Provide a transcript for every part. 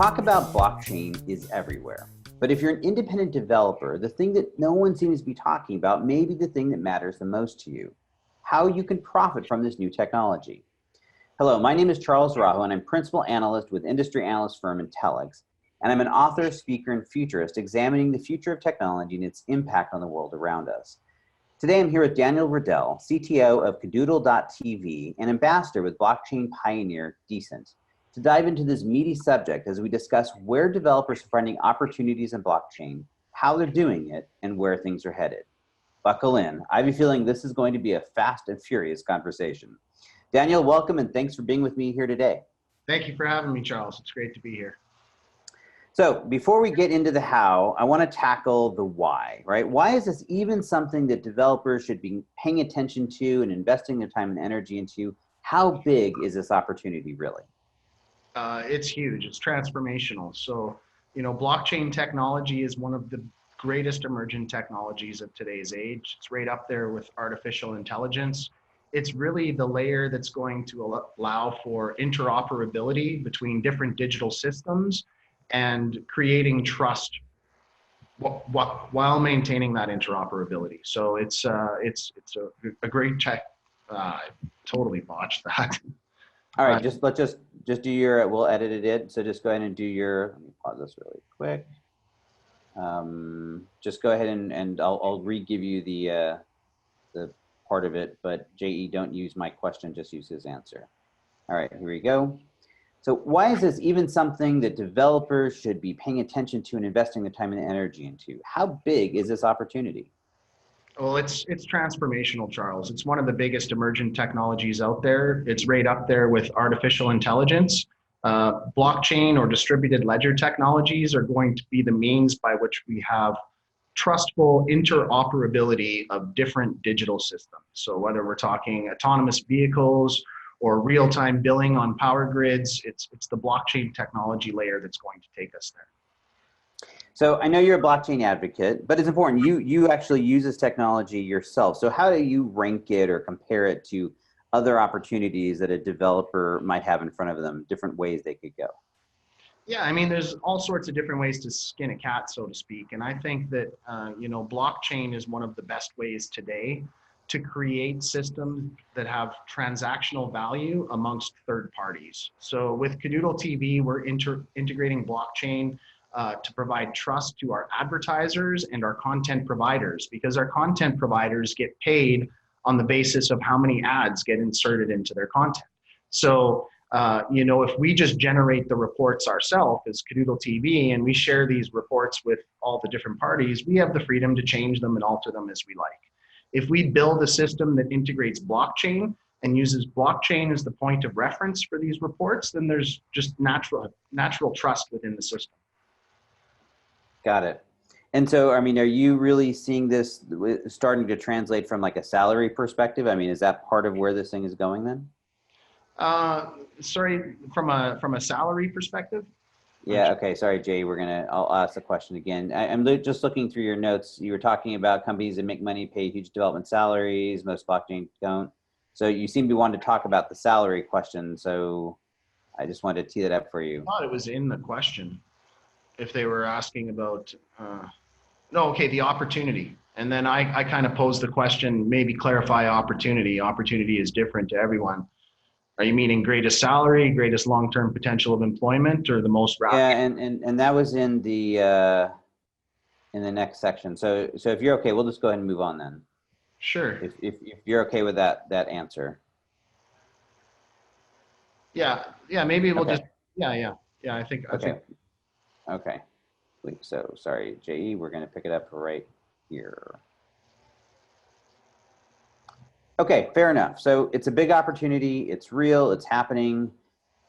Talk about blockchain is everywhere. But if you're an independent developer, the thing that no one seems to be talking about may be the thing that matters the most to you: how you can profit from this new technology. Hello, my name is Charles Rajo, and I'm principal analyst with industry analyst firm Intellyx, and I'm an author, speaker, and futurist examining the future of technology and its impact on the world around us. Today, I'm here with Daniel Riddell, CTO of Cadoodle.tv and ambassador with blockchain pioneer DECENT, to dive into this meaty subject as we discuss where developers are finding opportunities in blockchain, how they're doing it, and where things are headed. Buckle in. I have a feeling this is going to be a fast and furious conversation. Daniel, welcome, and thanks for being with me here today. Thank you for having me, Charles. It's great to be here. So before we get into the how, I want to tackle the why, right? Why is this even something that developers should be paying attention to and investing their time and energy into? How big is this opportunity really? It's huge. It's transformational. So, blockchain technology is one of the greatest emerging technologies of today's age. It's right up there with artificial intelligence. It's really the layer that's going to allow for interoperability between different digital systems and creating trust while maintaining that interoperability. So it's a great tech. Totally botched that. All right, let's just do your, we'll edit it in. So just go ahead and do your, let me pause this really quick. Just go ahead and I'll re-give you the part of it, but JE, don't use my question, just use his answer. All right, here we go. So why is this even something that developers should be paying attention to and investing their time and energy into? How big is this opportunity? Well, it's transformational, Charles. It's one of the biggest emergent technologies out there. It's right up there with artificial intelligence. Blockchain or distributed ledger technologies are going to be the means by which we have trustful interoperability of different digital systems. So whether we're talking autonomous vehicles or real-time billing on power grids, it's the blockchain technology layer that's going to take us there. So I know you're a blockchain advocate, but it's important. You actually use this technology yourself. So how do you rank it or compare it to other opportunities that a developer might have in front of them, different ways they could go? Yeah, I mean, there's all sorts of different ways to skin a cat, so to speak. And I think that, blockchain is one of the best ways today to create systems that have transactional value amongst third parties. So with Cadoodle TV, we're integrating blockchain to provide trust to our advertisers and our content providers, because our content providers get paid on the basis of how many ads get inserted into their content. So, if we just generate the reports ourselves as Cadoodle TV and we share these reports with all the different parties, we have the freedom to change them and alter them as we like. If we build a system that integrates blockchain and uses blockchain as the point of reference for these reports, then there's just natural trust within the system. Got it. And so, I mean, are you really seeing this starting to translate from like a salary perspective? I mean, is that part of where this thing is going then? Sorry, from a salary perspective? Yeah, okay, sorry, Jay, I'll ask the question again. I'm just looking through your notes. You were talking about companies that make money, pay huge development salaries, most blockchain don't. So you seem to want to talk about the salary question, so I just wanted to tee that up for you. I thought it was in the question. If they were asking about, the opportunity. And then I kind of posed the question, maybe clarify opportunity. Opportunity is different to everyone. Are you meaning greatest salary, greatest long-term potential of employment, or the most rapid? Yeah, and that was in the next section. So if you're okay, we'll just go ahead and move on then. Sure. If you're okay with that answer. Yeah, maybe we'll just, yeah, I think. Okay, so sorry, JE, we're going to pick it up right here. Okay, fair enough. So it's a big opportunity, it's real, it's happening,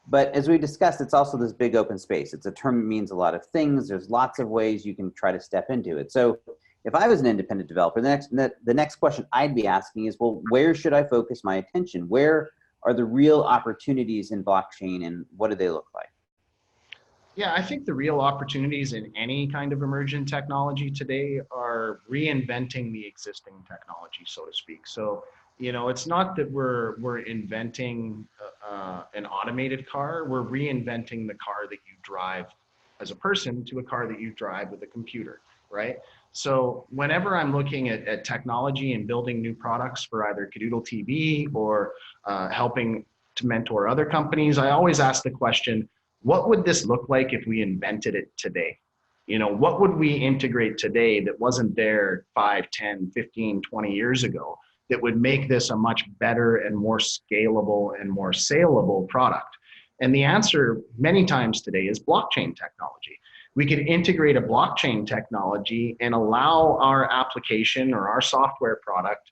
but as we discussed, it's also this big open space. It's a term that means a lot of things. There's lots of ways you can try to step into it. So if I was an independent developer, the next question I'd be asking is, well, where should I focus my attention? Where are the real opportunities in blockchain, and what do they look like? Yeah, I think the real opportunities in any kind of emergent technology today are reinventing the existing technology, so to speak. So, you know, it's not that we're inventing an automated car. We're reinventing the car that you drive as a person to a car that you drive with a computer, right? So whenever I'm looking at technology and building new products for either Cadoodle TV or helping to mentor other companies, I always ask the question, what would this look like if we invented it today? You know, what would we integrate today that wasn't there 5, 10, 15, 20 years ago that would make this a much better and more scalable and more saleable product? And the answer many times today is blockchain technology. We could integrate a blockchain technology and allow our application or our software product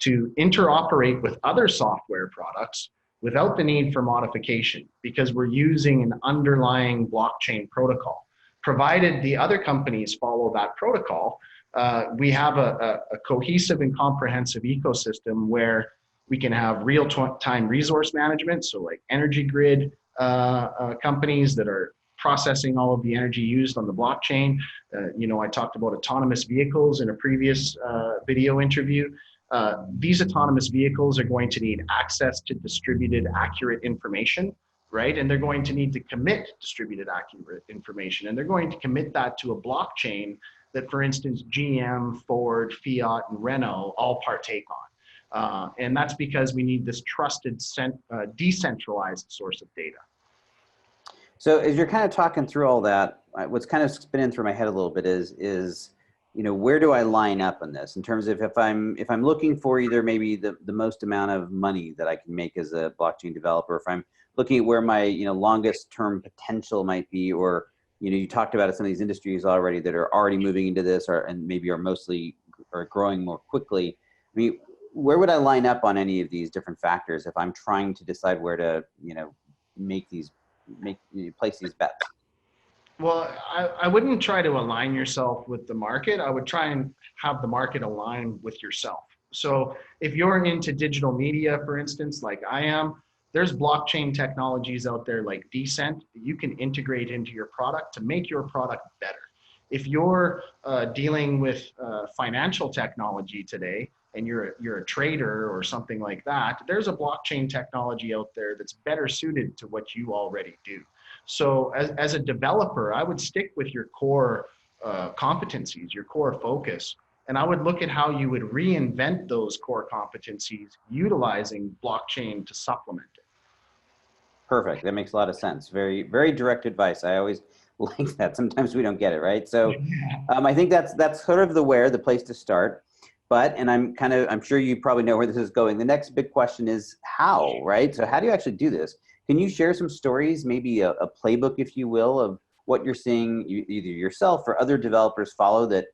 to interoperate with other software products without the need for modification, because we're using an underlying blockchain protocol. Provided the other companies follow that protocol, we have a cohesive and comprehensive ecosystem where we can have real-time resource management, so like energy grid companies that are processing all of the energy used on the blockchain. You know, I talked about autonomous vehicles in a previous video interview. These autonomous vehicles are going to need access to distributed, accurate information, right? And they're going to need to commit distributed, accurate information. And they're going to commit that to a blockchain that, for instance, GM, Ford, Fiat, and Renault all partake on. And that's because we need this trusted, decentralized source of data. So as you're kind of talking through all that, what's kind of spinning through my head a little bit is, you know, where do I line up on this in terms of if I'm looking for either maybe the most amount of money that I can make as a blockchain developer, if I'm looking at where my, you know, longest term potential might be, or, you know, you talked about some of these industries already that are already moving into this and maybe are mostly or growing more quickly. I mean, where would I line up on any of these different factors if I'm trying to decide where to, you know, place these bets? Well, I wouldn't try to align yourself with the market. I would try and have the market align with yourself. So if you're into digital media, for instance, like I am, there's blockchain technologies out there like DECENT that you can integrate into your product to make your product better. If you're dealing with financial technology today and you're a trader or something like that, there's a blockchain technology out there that's better suited to what you already do. So as a developer, I would stick with your core competencies, your core focus, and I would look at how you would reinvent those core competencies utilizing blockchain to supplement it. Perfect. That makes a lot of sense. Very, very direct advice. I always like that. Sometimes we don't get it, right? So I think that's sort of the place to start. But, and I'm sure you probably know where this is going. The next big question is how, right? So how do you actually do this? Can you share some stories, maybe a playbook, if you will, of what you're seeing either yourself or other developers follow that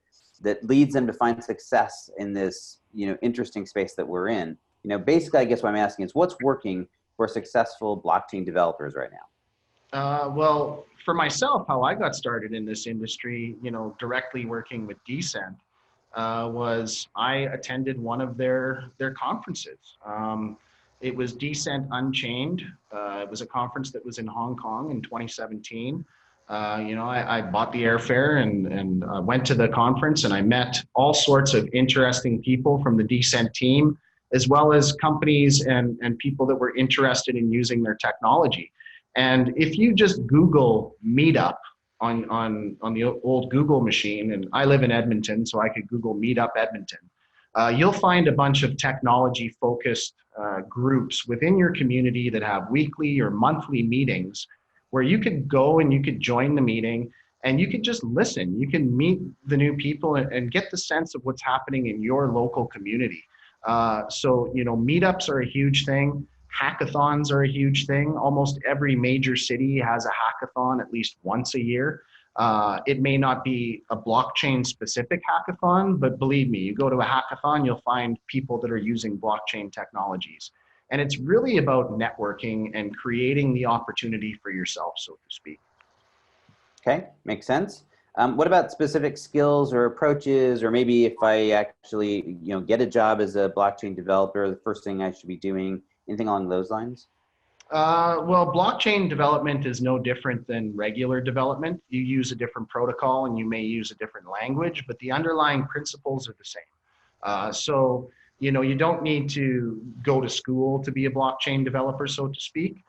leads them to find success in this, you know, interesting space that we're in? You know, basically, I guess what I'm asking is what's working for successful blockchain developers right now? Well, for myself, how I got started in this industry, you know, directly working with DECENT, was I attended one of their conferences. It was DECENT Unchained. It was a conference that was in Hong Kong in 2017. You know, I bought the airfare and went to the conference, and I met all sorts of interesting people from the DECENT team, as well as companies and people that were interested in using their technology. And if you just Google Meetup on the old Google machine, and I live in Edmonton, so I could Google Meetup Edmonton, you'll find a bunch of technology-focused groups within your community that have weekly or monthly meetings where you could go and you could join the meeting and you could just listen. You can meet the new people and get the sense of what's happening in your local community. So, you know, meetups are a huge thing. Hackathons are a huge thing. Almost every major city has a hackathon at least once a year. It may not be a blockchain specific hackathon, but believe me, you go to a hackathon, you'll find people that are using blockchain technologies. And it's really about networking and creating the opportunity for yourself, so to speak. Okay, makes sense. What about specific skills or approaches, or maybe if I actually, you know, get a job as a blockchain developer, the first thing I should be doing, anything along those lines? Well, blockchain development is no different than regular development. You use a different protocol and you may use a different language, but the underlying principles are the same. So, you don't need to go to school to be a blockchain developer, so to speak.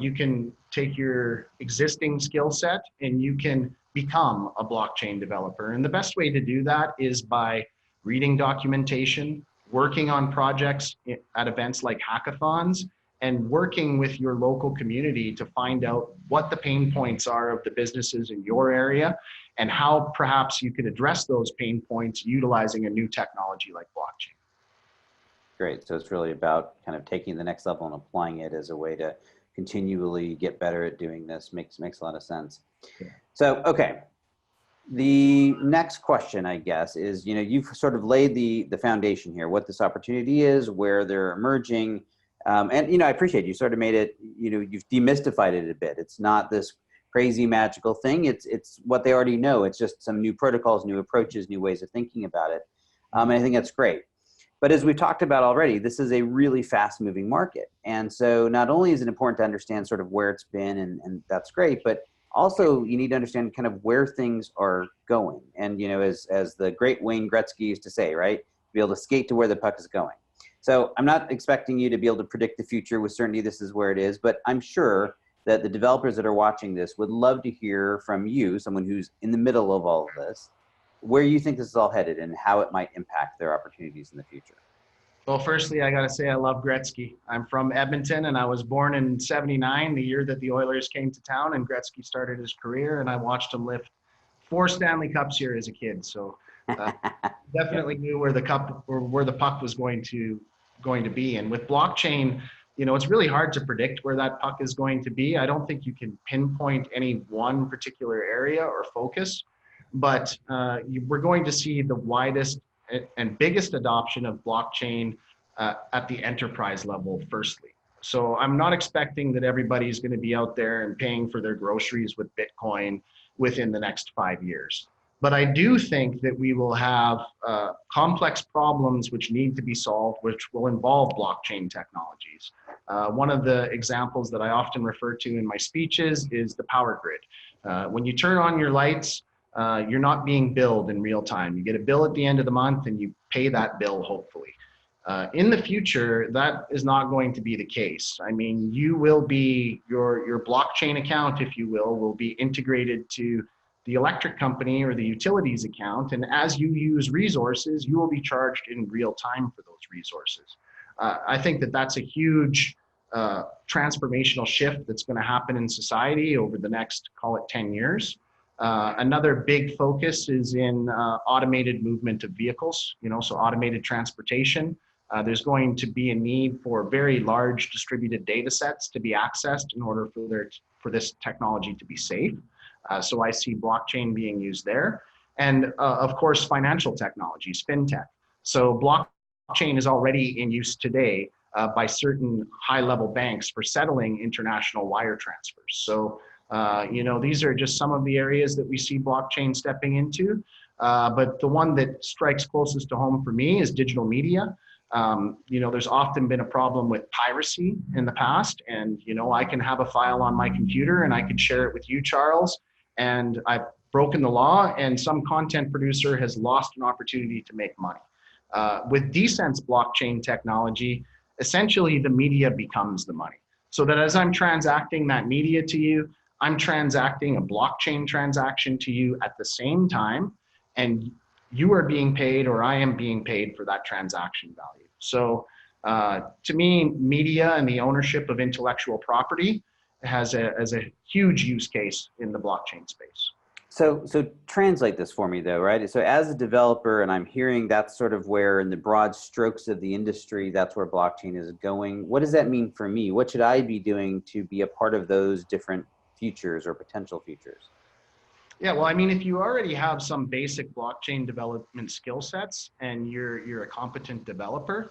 You can take your existing skill set and you can become a blockchain developer. And the best way to do that is by reading documentation, working on projects at events like hackathons, and working with your local community to find out what the pain points are of the businesses in your area and how perhaps you could address those pain points utilizing a new technology like blockchain. Great. So it's really about kind of taking the next level and applying it as a way to continually get better at doing this. Makes a lot of sense. Yeah. So, okay. The next question, I guess, is, you've sort of laid the foundation here, what this opportunity is, where they're emerging. And, I appreciate you sort of made it, you've demystified it a bit. It's not this crazy magical thing. It's what they already know. It's just some new protocols, new approaches, new ways of thinking about it. And I think that's great. But as we've talked about already, this is a really fast moving market. And so not only is it important to understand sort of where it's been, and that's great, but also you need to understand kind of where things are going. And, as the great Wayne Gretzky used to say, right, be able to skate to where the puck is going. So I'm not expecting you to be able to predict the future with certainty this is where it is, but I'm sure that the developers that are watching this would love to hear from you, someone who's in the middle of all of this, where you think this is all headed and how it might impact their opportunities in the future. Well, firstly, I got to say I love Gretzky. I'm from Edmonton, and I was born in '79, the year that the Oilers came to town, and Gretzky started his career, and I watched him lift 4 Stanley Cups here as a kid. So definitely knew where the puck was going to be. And with blockchain, it's really hard to predict where that puck is going to be. I don't think you can pinpoint any one particular area or focus, but we're going to see the widest and biggest adoption of blockchain at the enterprise level, firstly. So I'm not expecting that everybody's going to be out there and paying for their groceries with Bitcoin within the next 5 years. But I do think that we will have complex problems which need to be solved, which will involve blockchain technologies. One of the examples that I often refer to in my speeches is the power grid. When you turn on your lights, you're not being billed in real time. You get a bill at the end of the month and you pay that bill, hopefully. In the future, that is not going to be the case. I mean, you will be, your blockchain account, if you will be integrated to the electric company or the utilities account. And as you use resources, you will be charged in real time for those resources. I think that that's a huge transformational shift that's going to happen in society over the next, call it 10 years. Another big focus is in automated movement of vehicles, so automated transportation. There's going to be a need for very large distributed data sets to be accessed in order for this technology to be safe. So I see blockchain being used there. And of course, financial technologies, fintech. So blockchain is already in use today by certain high-level banks for settling international wire transfers. So these are just some of the areas that we see blockchain stepping into. But the one that strikes closest to home for me is digital media. There's often been a problem with piracy in the past, and I can have a file on my computer and I can share it with you, Charles, and I've broken the law and some content producer has lost an opportunity to make money. With DECENT's blockchain technology, essentially the media becomes the money. So that as I'm transacting that media to you, I'm transacting a blockchain transaction to you at the same time, and you are being paid or I am being paid for that transaction value. So to me, media and the ownership of intellectual property has a huge use case in the blockchain space. So translate this for me though, right? So as a developer, and I'm hearing that's sort of where in the broad strokes of the industry, that's where blockchain is going. What does that mean for me? What should I be doing to be a part of those different futures or potential futures? Yeah, well, I mean, if you already have some basic blockchain development skill sets and you're a competent developer,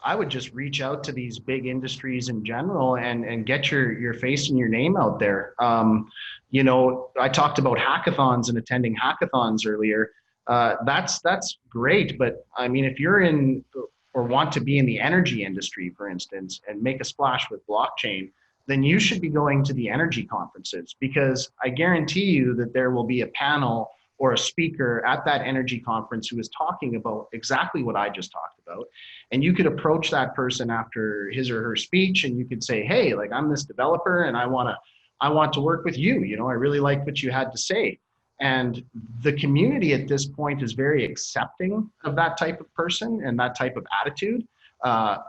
I would just reach out to these big industries in general and get your face and your name out there. I talked about hackathons and attending hackathons earlier. That's great, but I mean, if you're in or want to be in the energy industry, for instance, and make a splash with blockchain, then you should be going to the energy conferences, because I guarantee you that there will be a panel or a speaker at that energy conference who is talking about exactly what I just talked about. And you could approach that person after his or her speech and you could say, hey, like I'm this developer and I want to work with you. You know, I really like what you had to say. And the community at this point is very accepting of that type of person and that type of attitude.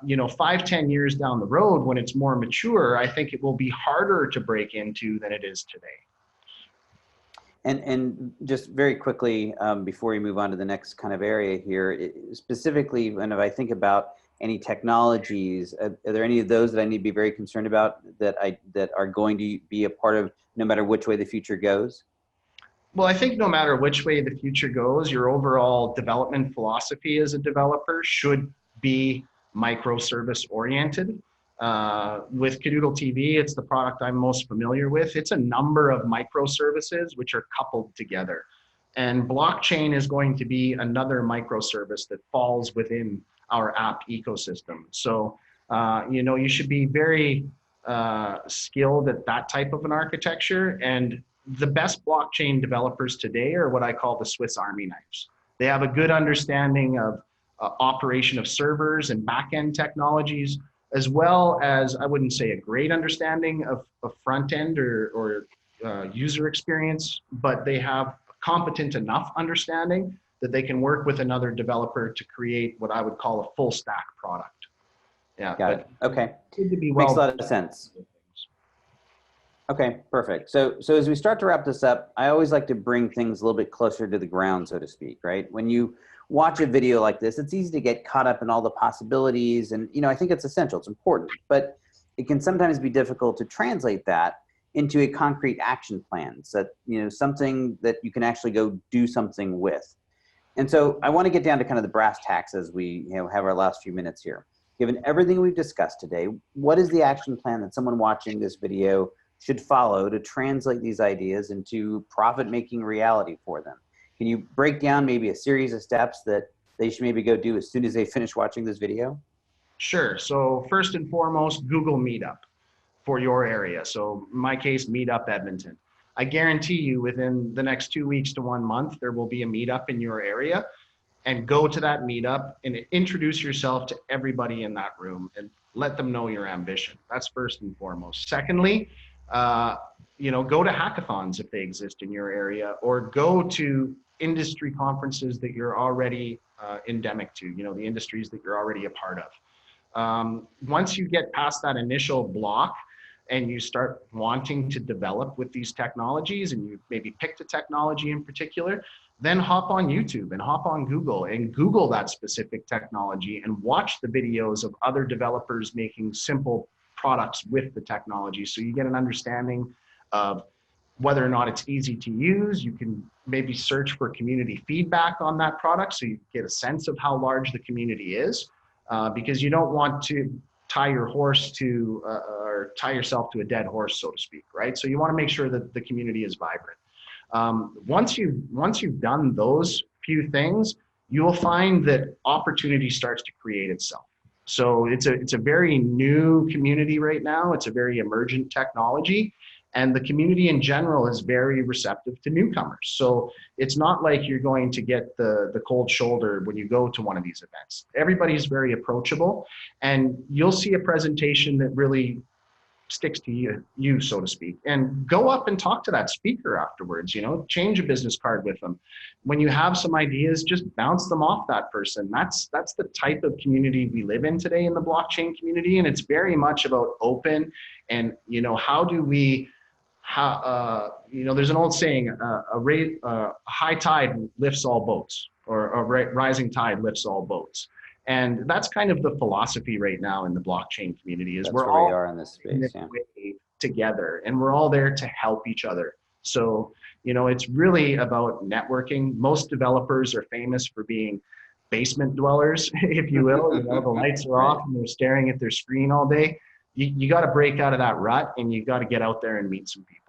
You know, 5-10 years down the road, when it's more mature, I think it will be harder to break into than it is today. And just very quickly, before we move on to the next kind of area here, specifically, when I think about any technologies, are there any of those that I need to be very concerned about that are going to be a part of no matter which way the future goes? Well, I think no matter which way the future goes, your overall development philosophy as a developer should be microservice oriented. With Cadoodle TV, it's the product I'm most familiar with. It's a number of microservices which are coupled together. And blockchain is going to be another microservice that falls within our app ecosystem. So, you know, you should be very skilled at that type of an architecture. And the best blockchain developers today are what I call the Swiss Army knives. They have a good understanding of operation of servers and back-end technologies, as well as, I wouldn't say a great understanding of front-end or user experience, but they have competent enough understanding that they can work with another developer to create what I would call a full stack product. Yeah. Got it. Okay. Makes a lot of sense. Okay, perfect. So as we start to wrap this up, I always like to bring things a little bit closer to the ground, so to speak, right? When you watch a video like this, it's easy to get caught up in all the possibilities. And, you know, I think it's essential, it's important, but it can sometimes be difficult to translate that into a concrete action plan, so that, you know, something that you can actually go do something with. And so I want to get down to kind of the brass tacks as we, you know, have our last few minutes here. Given everything we've discussed today, what is the action plan that someone watching this video should follow to translate these ideas into profit-making reality for them? Can you break down maybe a series of steps that they should maybe go do as soon as they finish watching this video? Sure. So first and foremost, Google Meetup for your area. So in my case, Meetup Edmonton. I guarantee you within the next 2 weeks to 1 month, there will be a meetup in your area, and go to that meetup and introduce yourself to everybody in that room and let them know your ambition. That's first and foremost. Secondly, you know, go to hackathons if they exist in your area, or go to industry conferences that you're already endemic to, you know, the industries that you're already a part of. Once you get past that initial block and you start wanting to develop with these technologies, and you maybe picked a technology in particular, then hop on YouTube and hop on Google and Google that specific technology and watch the videos of other developers making simple products with the technology. So you get an understanding of whether or not it's easy to use. You can maybe search for community feedback on that product, so you get a sense of how large the community is, because you don't want to tie your horse to, or tie yourself to a dead horse, so to speak, right? So you want to make sure that the community is vibrant. Once you've done those few things, you will find that opportunity starts to create itself. So it's a very new community right now. It's a very emergent technology, and the community in general is very receptive to newcomers. So it's not like you're going to get the cold shoulder when you go to one of these events. Everybody's very approachable, and you'll see a presentation that really sticks to you, so to speak. And go up and talk to that speaker afterwards, you know, change a business card with them. When you have some ideas, just bounce them off that person. That's the type of community we live in today in the blockchain community. And it's very much about open and, you know, how do we, you know, there's an old saying, a high tide lifts all boats, or a rising tide lifts all boats. And that's kind of the philosophy right now in the blockchain community, is we're all in this space, yeah, together, and we're all there to help each other. So, you know, it's really about networking. Most developers are famous for being basement dwellers, if you will. You know, the lights are off and they're staring at their screen all day. You got to break out of that rut, and you got to get out there and meet some people.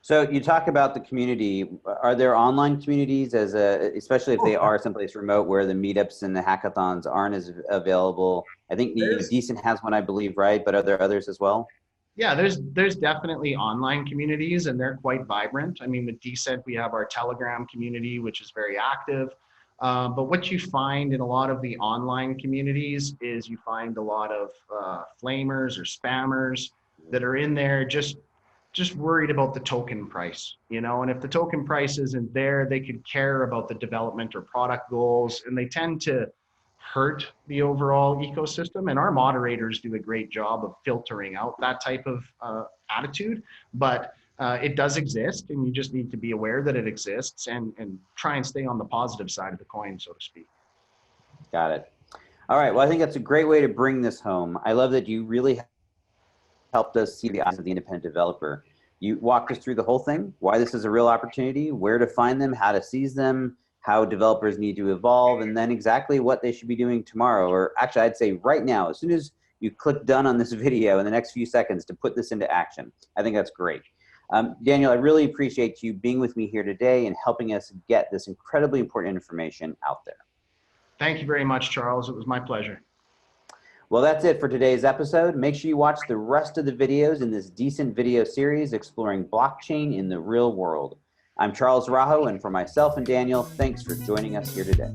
So you talk about the community. Are there online communities, especially if they are someplace remote where the meetups and the hackathons aren't as available? I think DECENT has one, I believe, right? But are there others as well? Yeah, there's definitely online communities and they're quite vibrant. I mean, with DECENT, we have our Telegram community, which is very active. But what you find in a lot of the online communities is you find a lot of flamers or spammers that are in there just worried about the token price, you know, and if the token price isn't there, they could care about the development or product goals, and they tend to hurt the overall ecosystem. And our moderators do a great job of filtering out that type of attitude, but it does exist, and you just need to be aware that it exists and try and stay on the positive side of the coin, so to speak. Got it. All right. Well, I think that's a great way to bring this home. I love that you really helped us see the eyes of the independent developer. You walked us through the whole thing, why this is a real opportunity, where to find them, how to seize them, how developers need to evolve, and then exactly what they should be doing tomorrow, or actually I'd say right now, as soon as you click done on this video in the next few seconds to put this into action. I think that's great. Daniel, I really appreciate you being with me here today and helping us get this incredibly important information out there. Thank you very much, Charles. It was my pleasure. Well, that's it for today's episode. Make sure you watch the rest of the videos in this DECENT video series exploring blockchain in the real world. I'm Charles Rajo, and for myself and Daniel, thanks for joining us here today.